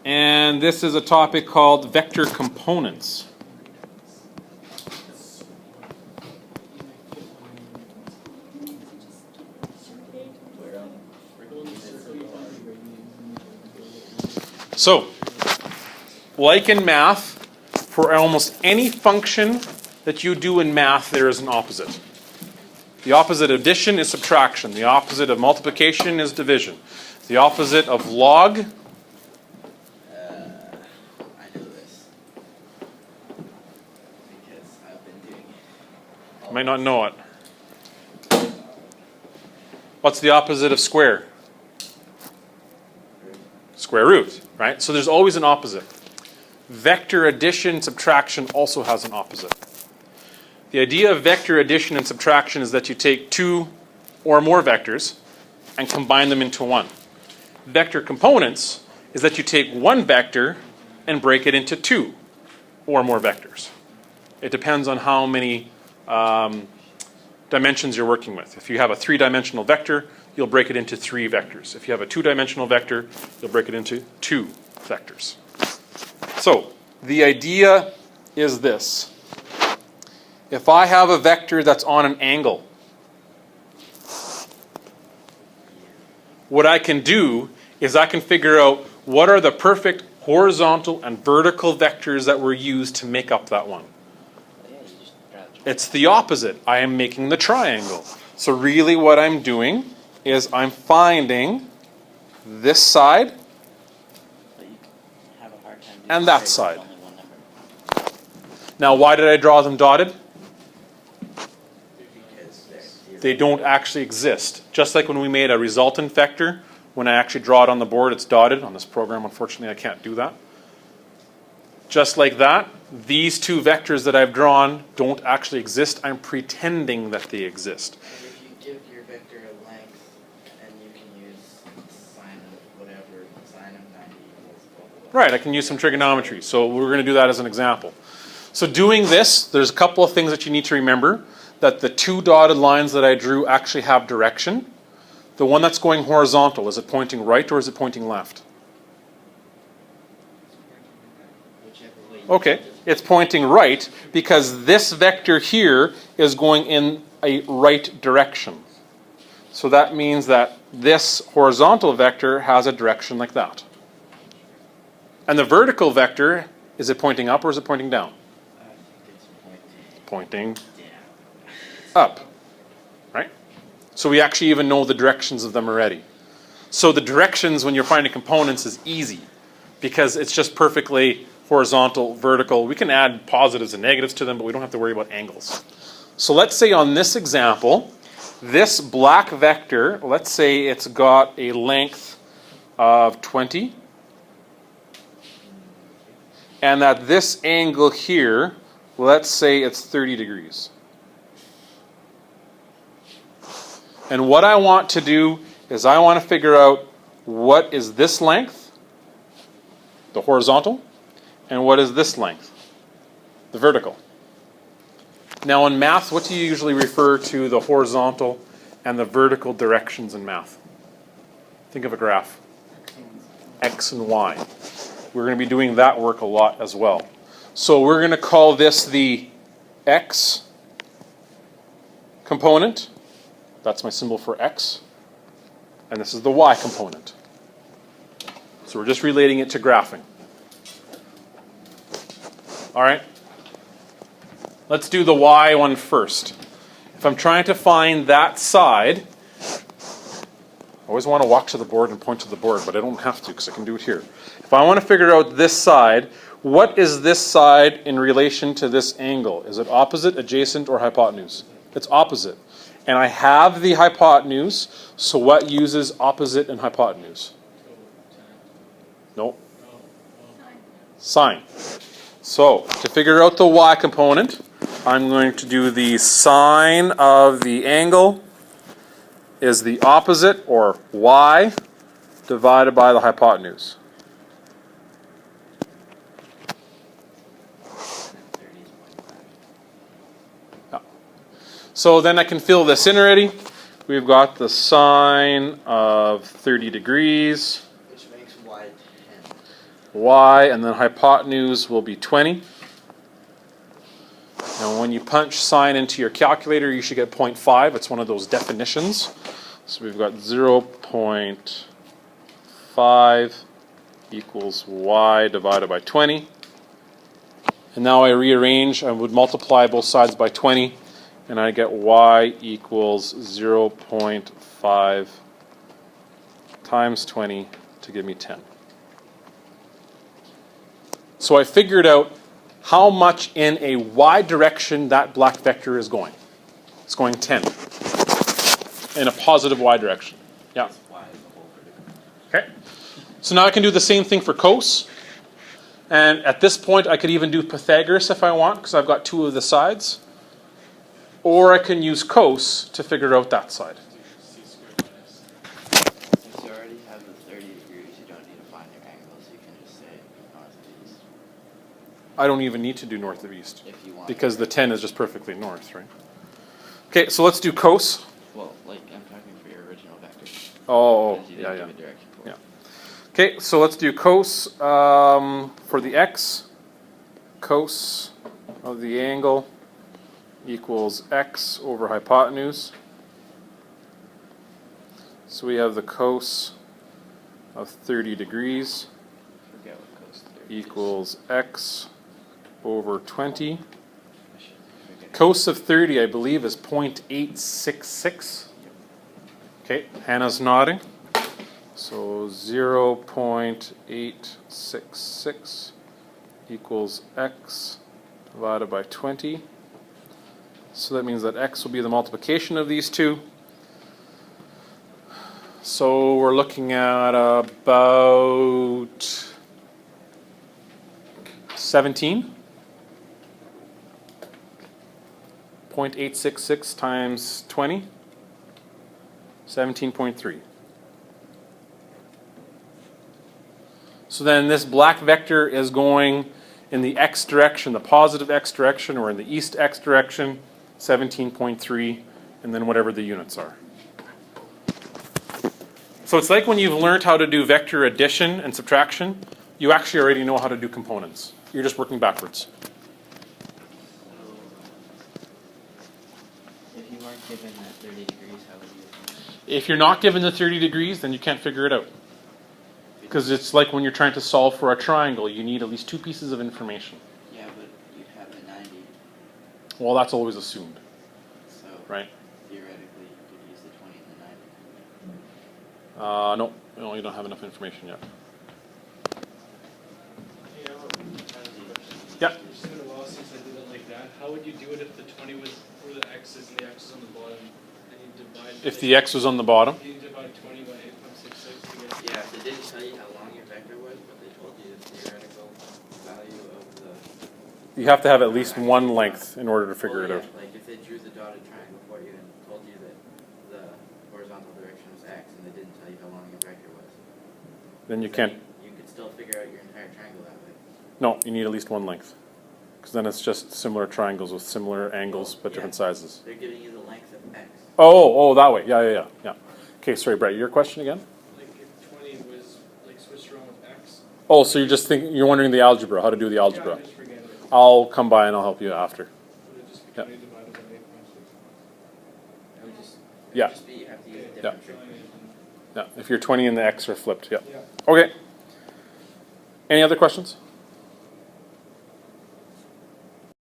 And this is a topic called vector components. So, like in math, for almost any function that you do in math, there is an opposite. The opposite of addition is subtraction. The opposite of multiplication is division. The opposite of log. I know this because I've been doing it. You might not know it. What's the opposite of square? Square root, right? So there's always an opposite. Vector addition, subtraction also has an opposite. The idea of vector addition and subtraction is that you take two or more vectors and combine them into one. Vector components is that you take one vector and break it into two or more vectors. It depends on how many dimensions you're working with. If you have a three-dimensional vector, you'll break it into three vectors. If you have a two-dimensional vector, you'll break it into two vectors. So the idea is this. If I have a vector that's on an angle, what I can do is I can figure out what are the perfect horizontal and vertical vectors that were used to make up that one. It's the opposite. I am making the triangle. So really what I'm doing is I'm finding this side and that side. Now why did I draw them dotted? They don't actually exist. Just like when we made a resultant vector, when I actually draw it on the board, it's dotted. On this program, unfortunately, I can't do that. Just like that, these two vectors that I've drawn don't actually exist. I'm pretending that they exist. And if you give your vector a length, and you can use sine of whatever, sine of 90 equals blah, blah, blah. Right, I can use some trigonometry. So we're going to do that as an example. So doing this, there's a couple of things that you need to remember. That the two dotted lines that I drew actually have direction. The one that's going horizontal, is it pointing right or is it pointing left? Okay, it's pointing right because this vector here is going in a right direction. So that means that this horizontal vector has a direction like that. And the vertical vector, is it pointing up or is it pointing down? I think it's Pointing down. up, right? So we actually even know the directions of them already. So the directions when you're finding components is easy because it's just perfectly horizontal, vertical. We can add positives and negatives to them, but we don't have to worry about angles. So let's say on this example, this black vector, let's say it's got a length of 20, and that this angle here, let's say it's 30 degrees. And what I want to do is I want to figure out what is this length, the horizontal, and what is this length, the vertical. Now in math, what do you usually refer to the horizontal and the vertical directions in math? Think of a graph. X and Y. We're going to be doing that work a lot as well. So we're going to call this the X component. That's my symbol for X. And this is the Y component. So we're just relating it to graphing. All right? Let's do the Y one first. If I'm trying to find that side, I always want to walk to the board and point to the board, but I don't have to because I can do it here. If I want to figure out this side, what is this side in relation to this angle? Is it opposite, adjacent, or hypotenuse? It's opposite. And I have the hypotenuse, so what uses opposite and hypotenuse? No. Sine. So, to figure out the Y component, I'm going to do the sine of the angle is the opposite, or Y, divided by the hypotenuse. So then I can fill this in already. We've got the sine of 30 degrees. Which makes y 10. y, and then hypotenuse will be 20. Now when you punch sine into your calculator, you should get 0.5. It's one of those definitions. So we've got 0.5 equals y divided by 20. And now I rearrange, I would multiply both sides by 20, and I get y equals 0.5 times 20 to give me 10. So I figured out how much in a y direction that black vector is going. It's going 10 in a positive y direction. Yeah. Okay. So now I can do the same thing for cos. And at this point, I could even do Pythagoras if I want, because I've got two of the sides. Or I can use cos to figure out that side. Since you already have the 30 degrees, you don't need to find your angle, so you can just say north of east. I don't even need to do north of east, If you want. because the 10 is just perfectly north, right? Okay, so let's do cos. Well, like, I'm talking for your original vector. Oh, Because you yeah, didn't yeah. give a direction for it. Okay, so let's do cos for the x. Cos of the angle equals x over hypotenuse. So we have the cos of 30 degrees Forget what cos 30 equals x over 20. is. I should forget. Cos of 30, I believe, is 0.866. Okay, Hannah's nodding. So 0.866 equals x divided by 20. So that means that x will be the multiplication of these two. So we're looking at about 17. 0.866 times 20. 17.3. So then this black vector is going in the x direction, the positive x direction, or in the east x direction, 17.3, and then whatever the units are. So it's like when you've learned how to do vector addition and subtraction, you actually already know how to do components. You're just working backwards. If you weren't given that 30 degrees, how would you? If you're not given the 30 degrees, then you can't figure it out. Because it's like when you're trying to solve for a triangle, you need at least two pieces of information. Yeah, but you'd have the 90, Well, that's always assumed, so right? theoretically you could use the 20 and the 90. No, you don't have enough information yet. Yeah. It's been a while since I did it like that. How would you do it if the 20 was where the x's and the x is on the bottom, and you divide? If the x was on the bottom, You divide 20 by 8.66 to get. Yeah, if they didn't tell you how long your vector was, but they told you the theoretical value of the. you have to have at least one length in order to figure Well, it out. yeah, like if they drew the dotted triangle for you and told you that the horizontal direction was x, and they didn't tell you how long your vector was. Then you can't. You could still figure out your entire triangle that way. No, you need at least one length. Because then it's just similar triangles with similar angles but different sizes. They're giving you the length of x. Oh, that way. Yeah. Okay, sorry, Brett, your question again? Like if 20 was like switched around with x. Oh, so you're wondering the algebra, how to do the algebra. Yeah, just forget it. I'll come by and I'll help you after. Would it just be Yeah. 20 divided by 8.6? It would just, Yeah. you have to use a Yeah. different trick. Yeah, if you're 20 and the x are flipped, yeah. Yeah. Okay. Any other questions?